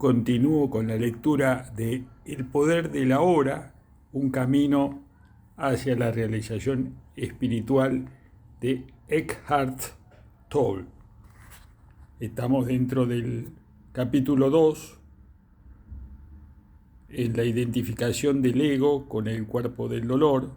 Continúo con la lectura de El poder de la hora, un camino hacia la realización espiritual de Eckhart Tolle. Estamos dentro del capítulo 2, en la identificación del ego con el cuerpo del dolor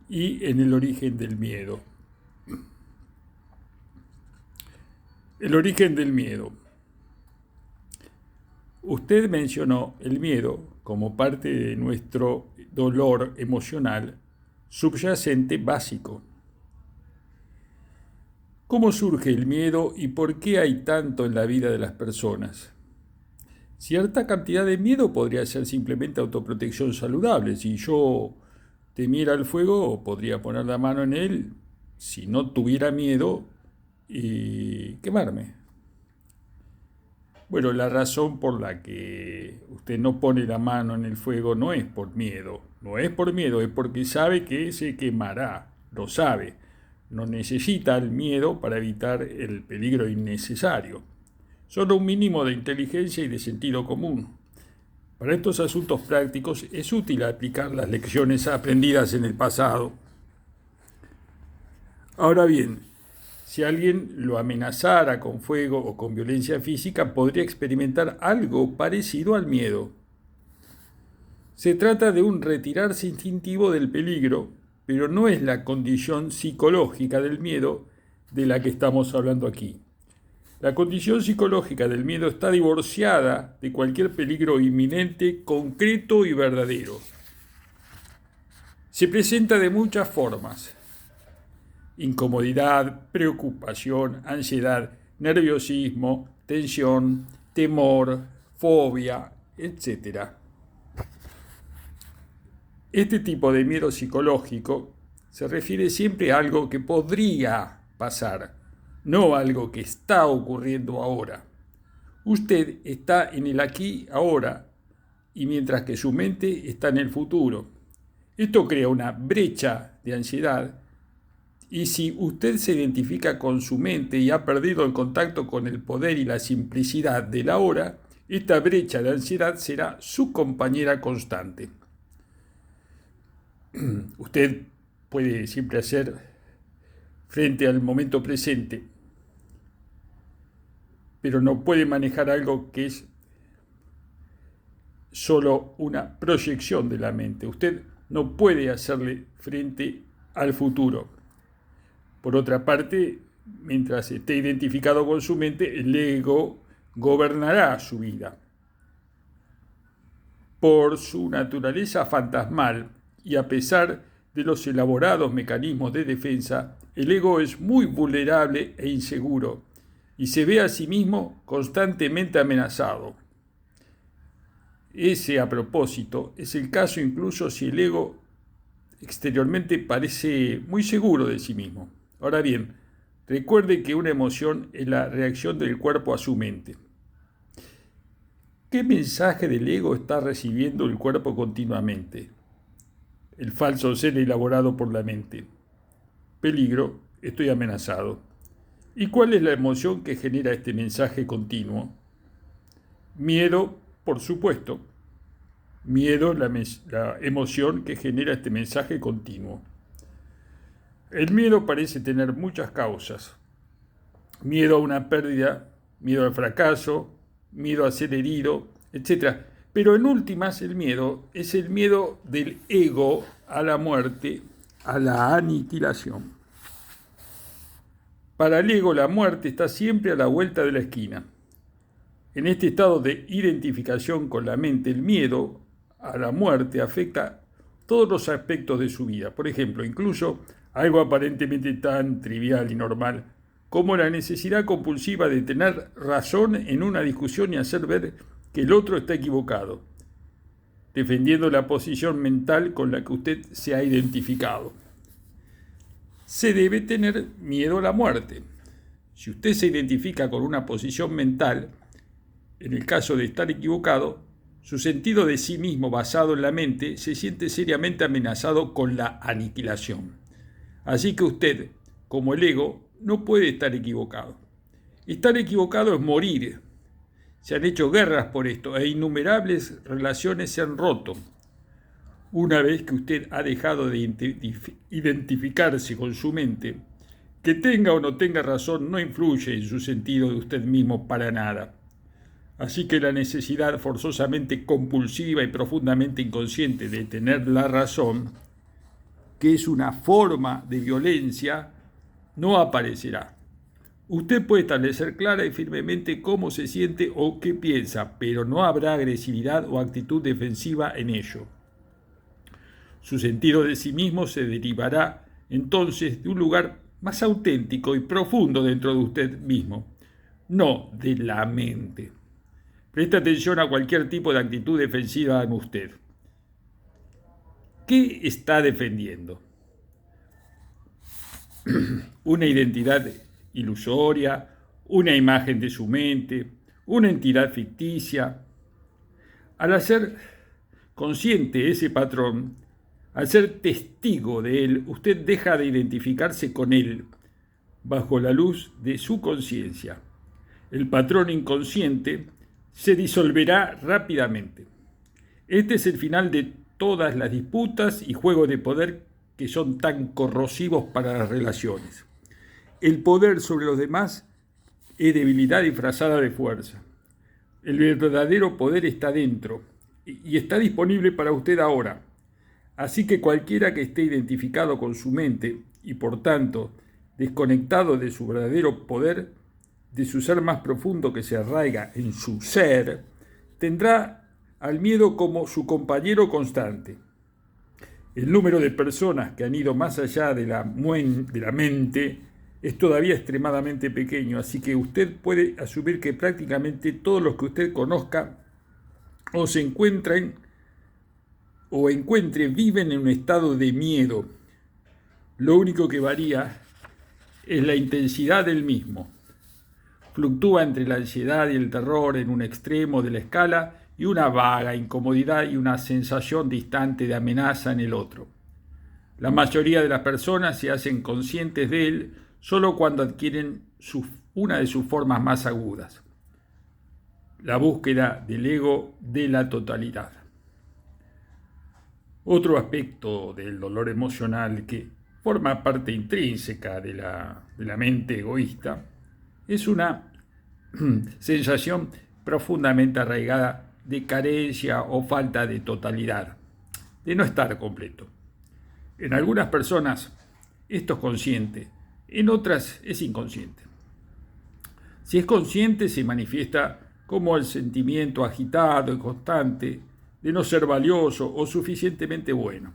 y en el origen del miedo. El origen del miedo. Usted mencionó el miedo como parte de nuestro dolor emocional subyacente básico. ¿Cómo surge el miedo y por qué hay tanto en la vida de las personas? Cierta cantidad de miedo podría ser simplemente autoprotección saludable. Si yo temiera el fuego, podría poner la mano en él si no tuviera miedo y quemarme. Bueno, la razón por la que usted no pone la mano en el fuego no es por miedo, es porque sabe que se quemará, lo sabe. No necesita el miedo para evitar el peligro innecesario. Solo un mínimo de inteligencia y de sentido común. Para estos asuntos prácticos es útil aplicar las lecciones aprendidas en el pasado. Ahora bien, si alguien lo amenazara con fuego o con violencia física, podría experimentar algo parecido al miedo. Se trata de un retirarse instintivo del peligro, pero no es la condición psicológica del miedo de la que estamos hablando aquí. La condición psicológica del miedo está divorciada de cualquier peligro inminente, concreto y verdadero. Se presenta de muchas formas: incomodidad, preocupación, ansiedad, nerviosismo, tensión, temor, fobia, etc. Este tipo de miedo psicológico se refiere siempre a algo que podría pasar, no a algo que está ocurriendo ahora. Usted está en el aquí, ahora, y mientras que su mente está en el futuro. Esto crea una brecha de ansiedad. Y si usted se identifica con su mente y ha perdido el contacto con el poder y la simplicidad del ahora, esta brecha de ansiedad será su compañera constante. Usted puede siempre hacer frente al momento presente, pero no puede manejar algo que es solo una proyección de la mente. Usted no puede hacerle frente al futuro. Por otra parte, mientras esté identificado con su mente, el ego gobernará su vida. Por su naturaleza fantasmal y a pesar de los elaborados mecanismos de defensa, el ego es muy vulnerable e inseguro y se ve a sí mismo constantemente amenazado. Ese, a propósito, es el caso incluso si el ego exteriormente parece muy seguro de sí mismo. Ahora bien, recuerde que una emoción es la reacción del cuerpo a su mente. ¿Qué mensaje del ego está recibiendo el cuerpo continuamente? El falso ser elaborado por la mente. Peligro, estoy amenazado. ¿Y cuál es la emoción que genera este mensaje continuo? Miedo, por supuesto. Miedo es la emoción que genera este mensaje continuo. El miedo parece tener muchas causas. Miedo a una pérdida, miedo al fracaso, miedo a ser herido, etc. Pero en últimas el miedo es el miedo del ego a la muerte, a la aniquilación. Para el ego la muerte está siempre a la vuelta de la esquina. En este estado de identificación con la mente, el miedo a la muerte afecta todos los aspectos de su vida. Por ejemplo, incluso algo aparentemente tan trivial y normal como la necesidad compulsiva de tener razón en una discusión y hacer ver que el otro está equivocado, defendiendo la posición mental con la que usted se ha identificado. Se debe tener miedo a la muerte. Si usted se identifica con una posición mental, en el caso de estar equivocado, su sentido de sí mismo basado en la mente se siente seriamente amenazado con la aniquilación. Así que usted, como el ego, no puede estar equivocado. Estar equivocado es morir. Se han hecho guerras por esto e innumerables relaciones se han roto. Una vez que usted ha dejado de identificarse con su mente, que tenga o no tenga razón no influye en su sentido de usted mismo para nada. Así que la necesidad forzosamente compulsiva y profundamente inconsciente de tener la razón, que es una forma de violencia, no aparecerá. Usted puede establecer clara y firmemente cómo se siente o qué piensa, pero no habrá agresividad o actitud defensiva en ello. Su sentido de sí mismo se derivará entonces de un lugar más auténtico y profundo dentro de usted mismo, no de la mente. Preste atención a cualquier tipo de actitud defensiva en usted. ¿Qué está defendiendo? Una identidad ilusoria, una imagen de su mente, una entidad ficticia. Al hacer consciente ese patrón, al ser testigo de él, usted deja de identificarse con él bajo la luz de su conciencia. El patrón inconsciente se disolverá rápidamente. Este es el final de todas las disputas y juegos de poder que son tan corrosivos para las relaciones. El poder sobre los demás es debilidad disfrazada de fuerza. El verdadero poder está dentro y está disponible para usted ahora. Así que cualquiera que esté identificado con su mente y por tanto desconectado de su verdadero poder, de su ser más profundo que se arraiga en su ser, tendrá al miedo como su compañero constante. El número de personas que han ido más allá de la mente es todavía extremadamente pequeño, así que usted puede asumir que prácticamente todos los que usted conozca o se encuentren o encuentre viven en un estado de miedo. Lo único que varía es la intensidad del mismo. Fluctúa entre la ansiedad y el terror en un extremo de la escala y una vaga incomodidad y una sensación distante de amenaza en el otro. La mayoría de las personas se hacen conscientes de él solo cuando adquieren una de sus formas más agudas, la búsqueda del ego de la totalidad. Otro aspecto del dolor emocional que forma parte intrínseca de la mente egoísta es una sensación profundamente arraigada de carencia o falta de totalidad, de no estar completo. En algunas personas esto es consciente, en otras es inconsciente. Si es consciente, se manifiesta como el sentimiento agitado y constante de no ser valioso o suficientemente bueno.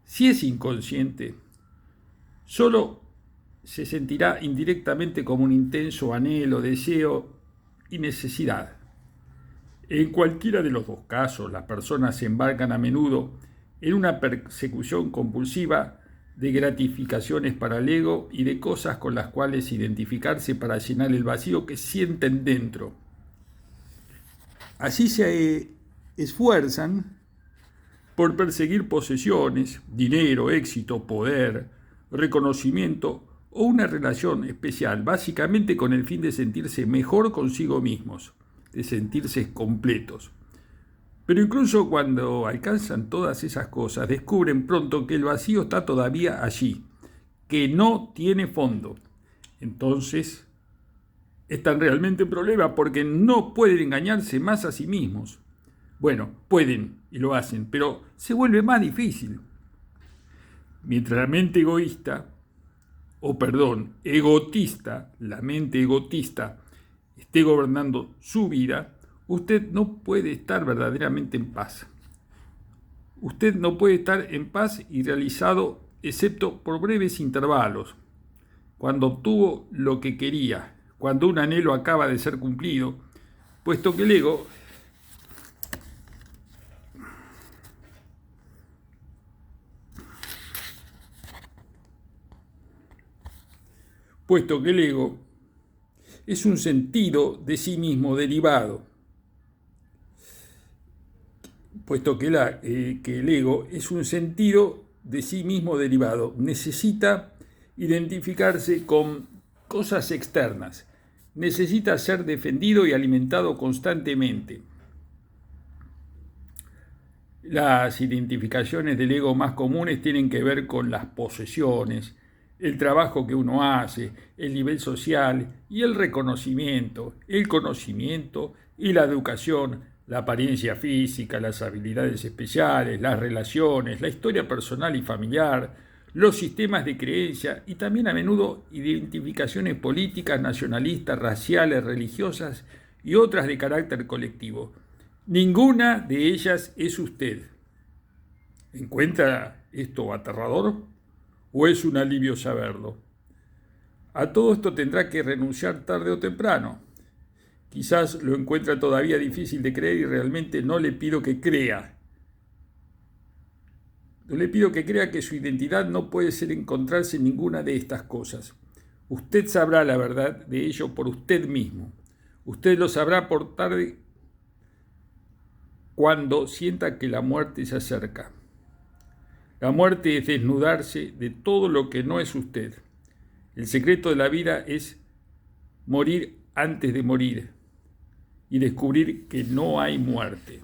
Si es inconsciente, solo se sentirá indirectamente como un intenso anhelo, deseo y necesidad. En cualquiera de los dos casos, las personas se embarcan a menudo en una persecución compulsiva de gratificaciones para el ego y de cosas con las cuales identificarse para llenar el vacío que sienten dentro. Así se esfuerzan por perseguir posesiones, dinero, éxito, poder, reconocimiento o una relación especial, básicamente con el fin de sentirse mejor consigo mismos, de sentirse completos. Pero incluso cuando alcanzan todas esas cosas, descubren pronto que el vacío está todavía allí, que no tiene fondo. Entonces, están realmente en problema porque no pueden engañarse más a sí mismos. Bueno, pueden y lo hacen, pero se vuelve más difícil. Mientras la mente egotista, la mente egotista esté gobernando su vida, usted no puede estar verdaderamente en paz. Usted no puede estar en paz y realizado excepto por breves intervalos, cuando obtuvo lo que quería, cuando un anhelo acaba de ser cumplido, puesto que el ego es un sentido de sí mismo derivado, necesita identificarse con cosas externas necesita ser defendido y alimentado constantemente. Las identificaciones del ego más comunes tienen que ver con las posesiones, el trabajo que uno hace, el nivel social y el reconocimiento, el conocimiento y la educación, la apariencia física, las habilidades especiales, las relaciones, la historia personal y familiar, los sistemas de creencia y también a menudo identificaciones políticas, nacionalistas, raciales, religiosas y otras de carácter colectivo. Ninguna de ellas es usted. ¿Encuentra esto aterrador o es un alivio saberlo? A todo esto tendrá que renunciar tarde o temprano. Quizás lo encuentra todavía difícil de creer y realmente no le pido que crea. No le pido que crea que su identidad no puede ser encontrarse en ninguna de estas cosas. Usted sabrá la verdad de ello por usted mismo. Usted lo sabrá por tarde cuando sienta que la muerte se acerca. La muerte es desnudarse de todo lo que no es usted. El secreto de la vida es morir antes de morir y descubrir que no hay muerte.